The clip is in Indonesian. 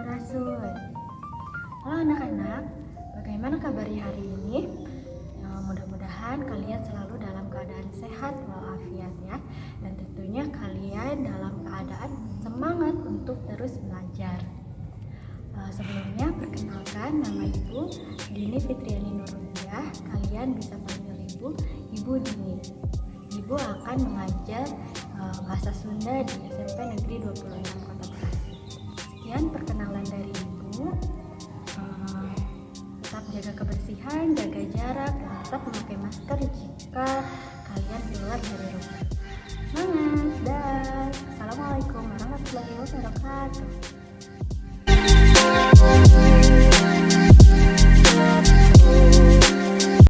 Rasul. Halo anak-anak, bagaimana kabarnya hari ini? Mudah-mudahan kalian selalu dalam keadaan sehat walafiat ya. Dan tentunya kalian dalam keadaan semangat untuk terus belajar. Sebelumnya perkenalkan, nama Ibu Dini Fitriani Nurullah. Kalian bisa panggil Ibu Dini. Ibu akan mengajar bahasa Sunda di SMP Negeri 26 Kota Bekasi. Sekian perkenalan dari Ibu. Tetap jaga kebersihan, jaga jarak, dan tetap memakai masker jika kalian keluar dari rumah. Semangat, dan Assalamualaikum warahmatullahi wabarakatuh.